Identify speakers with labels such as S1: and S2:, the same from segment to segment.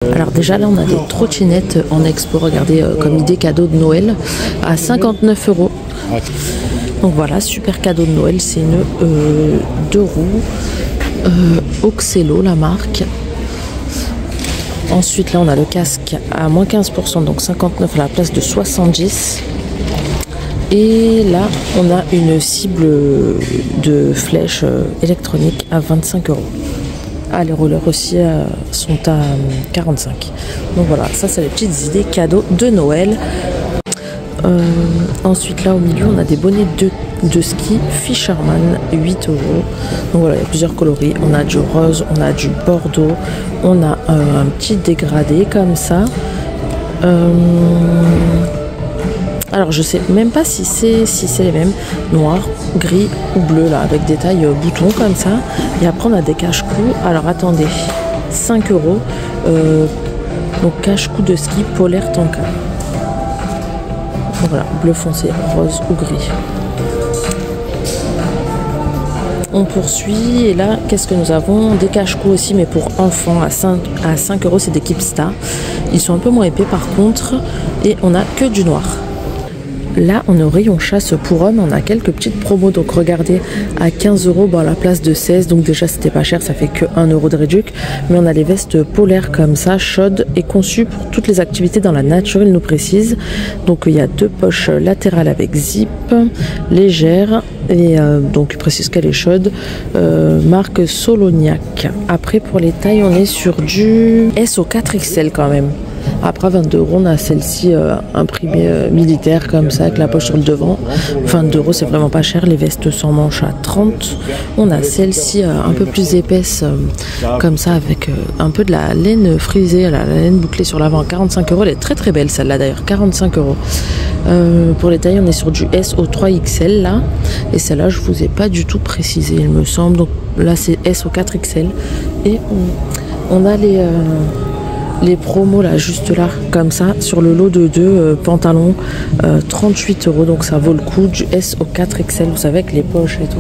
S1: Alors déjà là on a des trottinettes en expo, regardez, comme idée cadeau de Noël à 59 €. Donc voilà, super cadeau de Noël, c'est une 2 roues, Oxello la marque. Ensuite là on a le casque à moins 15%, donc 59 à la place de 70. Et là on a une cible de flèche électronique à 25 €. Ah, les rollers aussi sont à 45. Donc voilà, ça c'est les petites idées cadeaux de Noël. Ensuite là au milieu on a des bonnets de ski Fisherman, 8 €. Donc voilà, il y a plusieurs coloris. On a du rose, on a du bordeaux, on a un petit dégradé comme ça. Alors je sais même pas si c'est les mêmes, noir, gris ou bleu là, avec des tailles boutons comme ça. Et après on a des cache-cou. Alors attendez, 5 €. Donc cache-cou de ski polaire Tanka. Donc voilà, bleu foncé, rose ou gris. On poursuit et là qu'est-ce que nous avons? Des cache-cou aussi, mais pour enfants à 5 €, c'est des Kipsta. Ils sont un peu moins épais par contre, et on a que du noir. Là, on est au rayon chasse pour hommes, on a quelques petites promos, donc regardez, à 15 € à la place de 16, donc déjà c'était pas cher, ça fait que 1 € de réduc, mais on a les vestes polaires comme ça, chaudes et conçues pour toutes les activités dans la nature, il nous précise. Donc il y a 2 poches latérales avec zip, légère, et donc il précise qu'elle est chaude, marque Soloniac. Après pour les tailles, on est sur du S au 4XL quand même. Après 22 €, on a celle-ci imprimée militaire comme ça avec la poche sur le devant. 22 € c'est vraiment pas cher. Les vestes sans manches à 30. On a celle-ci un peu plus épaisse comme ça avec un peu de la laine frisée, la laine bouclée sur l'avant, 45 €. Elle est très très belle celle-là d'ailleurs, 45 €. Pour les tailles on est sur du S au 3XL là. Et celle-là je vous ai pas du tout précisé il me semble. Donc là c'est S au 4XL. Et on a les promos là, juste là, comme ça, sur le lot de 2 pantalons, 38 €, donc ça vaut le coup, du S au 4XL, vous savez, avec les poches et tout.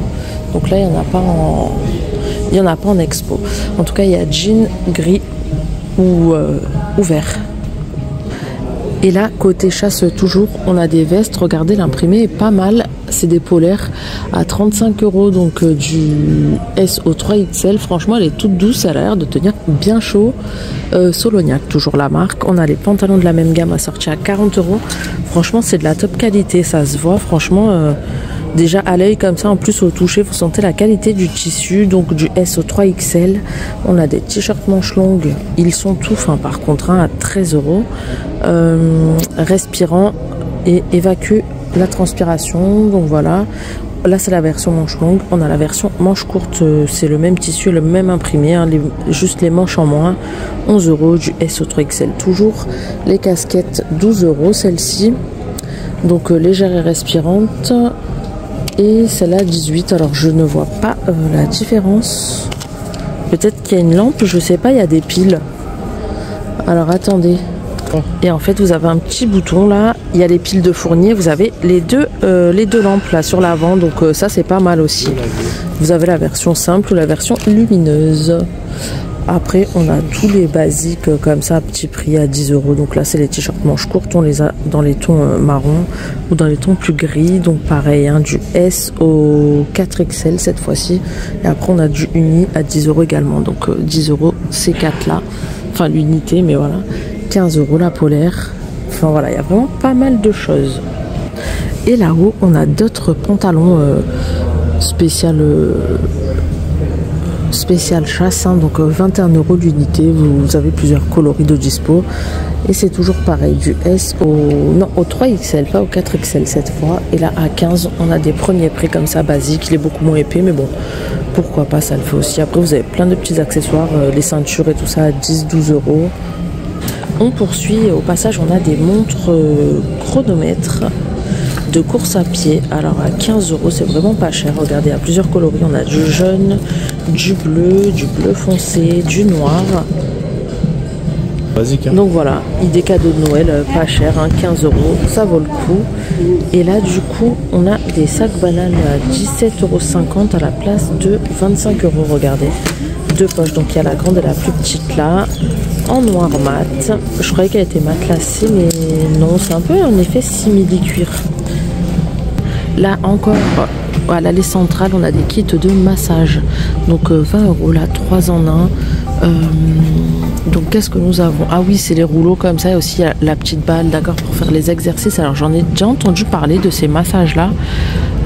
S1: Donc là, il n'y en a pas en expo. En tout cas, il y a jean gris ou vert. Et là, côté chasse toujours, on a des vestes, regardez, l'imprimé est pas mal. C'est des polaires à 35 €, donc du S au 3XL. Franchement, elle est toute douce, elle a l'air de tenir bien chaud. Soloniac, toujours la marque. On a les pantalons de la même gamme assortis à 40 €. Franchement, c'est de la top qualité, ça se voit. Franchement, déjà à l'œil comme ça, en plus au toucher, vous sentez la qualité du tissu. Donc du S au 3XL. On a des t-shirts manches longues. Ils sont tout fins par contre, à 13 €. Respirant et évacue la transpiration, donc voilà. Là c'est la version manche longue, on a la version manche courte, c'est le même tissu, le même imprimé, hein, juste les manches en moins. 11 € du S au 3XL toujours. Les casquettes 12 € celle-ci, donc légère et respirante, et celle-là 18 €. Alors je ne vois pas la différence, peut-être qu'il y a une lampe, je sais pas, il y a des piles. Alors attendez. Et en fait vous avez un petit bouton là, il y a les piles de Fournier, vous avez les deux lampes là sur l'avant, donc ça c'est pas mal aussi. Vous avez la version simple ou la version lumineuse. Après on a tous les basiques comme ça à petit prix à 10 €. Donc là c'est les t-shirts manches courtes, on les a dans les tons marron ou dans les tons plus gris. Donc pareil, hein, du S au 4XL cette fois-ci. Et après on a du uni à 10 € également. Donc 10 € ces 4 là, enfin l'unité, mais voilà. 15 € la polaire. Enfin voilà, il y a vraiment pas mal de choses. Et là-haut, on a d'autres pantalons spécial chasse, hein, donc 21 € l'unité. Vous avez plusieurs coloris de dispo. Et c'est toujours pareil, du S au 3XL, pas au 4XL cette fois. Et là, à 15, on a des premiers prix comme ça, basiques. Il est beaucoup moins épais, mais bon, pourquoi pas, ça le fait aussi. Après, vous avez plein de petits accessoires, les ceintures et tout ça à 10-12 €. On poursuit, au passage on a des montres chronomètres de course à pied. Alors à 15 €, c'est vraiment pas cher. Regardez, il y a plusieurs coloris, on a du jaune, du bleu foncé, du noir.
S2: Basique, hein.
S1: Donc voilà, idée cadeau de Noël, pas cher, hein, 15 €, ça vaut le coup. Et là du coup on a des sacs bananes à 17,50 € à la place de 25 €, regardez. 2 poches, donc il y a la grande et la plus petite là. en noir mat. Je croyais qu'elle était matelassée, mais non, c'est un peu un effet simili-cuir. Là encore, à l'allée centrale, on a des kits de massage. Donc 20 € là, 3 en 1. Donc qu'est-ce que nous avons? Ah oui, c'est les rouleaux comme ça, et aussi la petite balle, d'accord, pour faire les exercices. Alors j'en ai déjà entendu parler de ces massages là.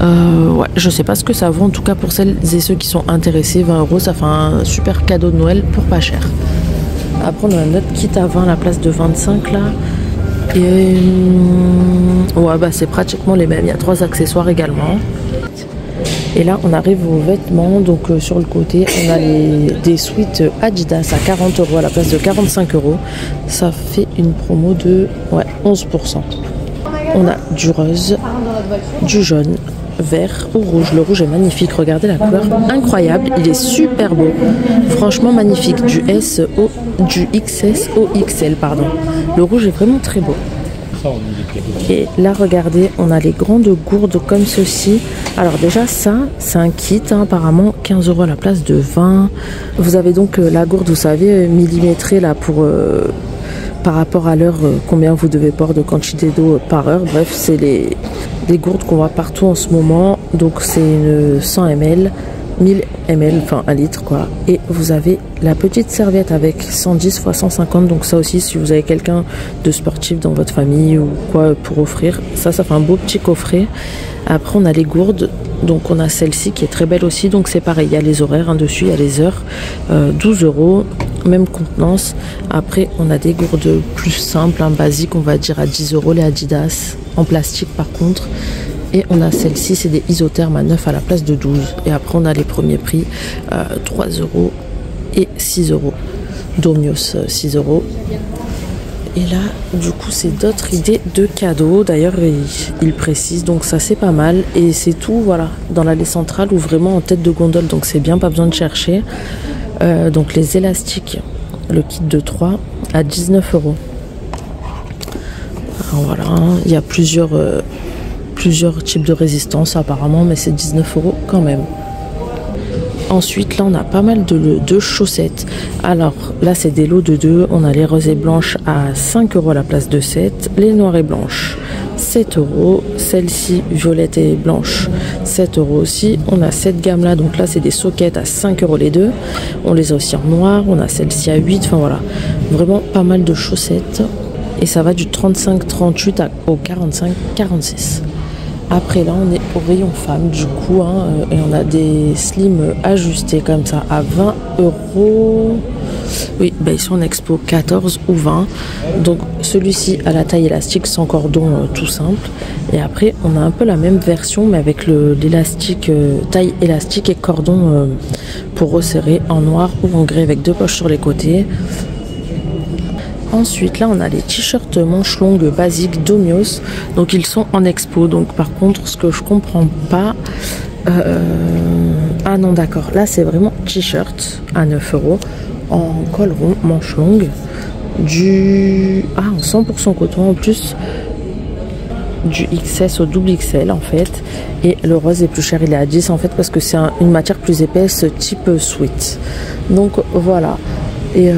S1: Ouais, je sais pas ce que ça vaut, en tout cas pour celles et ceux qui sont intéressés. 20 €, ça fait un super cadeau de Noël pour pas cher. Après on a un autre kit à 20 à la place de 25 là. Et ouais, bah c'est pratiquement les mêmes, il y a 3 accessoires également. Et là on arrive aux vêtements, donc sur le côté on a des sweats Adidas à 40 € à la place de 45 €. Ça fait une promo de 11%. On a du rose, du jaune, vert ou rouge. Le rouge est magnifique, regardez la couleur, incroyable, il est super beau, franchement magnifique, du XS au XL pardon. Le rouge est vraiment très beau. Et là regardez, on a les grandes gourdes comme ceci. Alors déjà ça c'est un kit hein, apparemment 15 € à la place de 20. Vous avez donc la gourde, vous savez, millimétrée là pour par rapport à l'heure, combien vous devez boire de quantité d'eau par heure. Bref, c'est les gourdes qu'on voit partout en ce moment. Donc c'est une 100 ml, 1000 ml, enfin 1 litre quoi. Et vous avez la petite serviette avec 110 x 150. Donc ça aussi, si vous avez quelqu'un de sportif dans votre famille ou quoi pour offrir, ça fait un beau petit coffret. Après on a les gourdes. Donc on a celle-ci qui est très belle aussi. Donc c'est pareil, il y a les horaires hein, dessus, il y a les heures. 12 €. Même contenance. Après on a des gourdes plus simples, hein, basiques on va dire à 10 €, les Adidas en plastique par contre. Et on a celle-ci, c'est des isothermes à 9 à la place de 12. Et après on a les premiers prix, 3 € et 6 €. Domios 6 €. Et là du coup c'est d'autres idées de cadeaux. D'ailleurs il précise, donc ça c'est pas mal. Et c'est tout voilà dans l'allée centrale ou vraiment en tête de gondole. Donc c'est bien, pas besoin de chercher. Donc les élastiques, le kit de 3 à 19 €. Alors voilà, il y a plusieurs types de résistance apparemment, mais c'est 19 € quand même. Ensuite là on a pas mal de chaussettes. Alors là c'est des lots de 2. On a les roses et blanches à 5 € à la place de 7. Les noires et blanches 7 €. Celle-ci violette et blanche 7 € aussi. On a cette gamme là, donc là c'est des sockets à 5 € les deux. On les a aussi en noir. On a celle-ci à 8. Enfin voilà, vraiment pas mal de chaussettes. Et ça va du 35-38 au 45-46. Après là on est au rayon femme du coup hein, et on a des slims ajustés comme ça à 20 €. Oui, bah ils sont en expo 14 ou 20. Donc celui-ci à la taille élastique sans cordon tout simple. Et après on a un peu la même version mais avec l'élastique taille élastique et cordon pour resserrer en noir ou en gris avec 2 poches sur les côtés. Ensuite là on a les t-shirts manches longues basiques Domios. Donc ils sont en expo. Donc par contre ce que je comprends pas, ah non d'accord, là c'est vraiment t-shirt à 9 € en col rond manches longues en 100% coton en plus, du XS au double XL en fait. Et le rose est plus cher, il est à 10 en fait parce que c'est une matière plus épaisse type sweat. Donc voilà. Et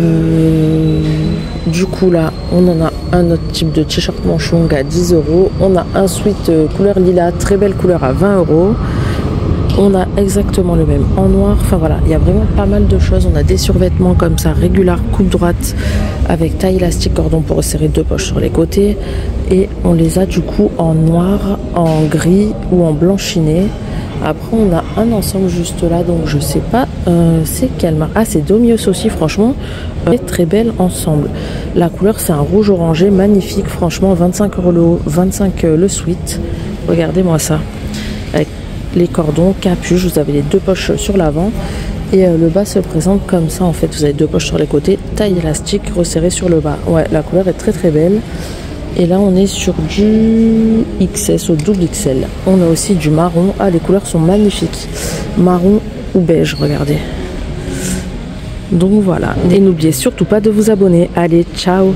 S1: du coup là on en a un autre type de t-shirt manche longue à 10 €. On a un sweat couleur lilas, très belle couleur à 20 €. On a exactement le même en noir. Enfin voilà, il y a vraiment pas mal de choses. On a des survêtements comme ça, réguliers, coupe droite, avec taille élastique, cordon pour resserrer 2 poches sur les côtés. Et on les a du coup en noir, en gris ou en blanchiné. Après on a un ensemble juste là, donc je sais pas c'est quelle marque. Ah c'est Domios aussi, franchement très belle ensemble. La couleur c'est un rouge orangé magnifique, franchement 25 € le haut, 25 le sweat. Regardez moi ça, avec les cordons, capuche, vous avez les 2 poches sur l'avant. Et le bas se présente comme ça en fait, vous avez 2 poches sur les côtés, taille élastique resserrée sur le bas. Ouais, la couleur est très très belle. Et là on est sur du XS au double XL. On a aussi du marron. Ah les couleurs sont magnifiques, marron ou beige, regardez. Donc voilà, et n'oubliez surtout pas de vous abonner. Allez, ciao.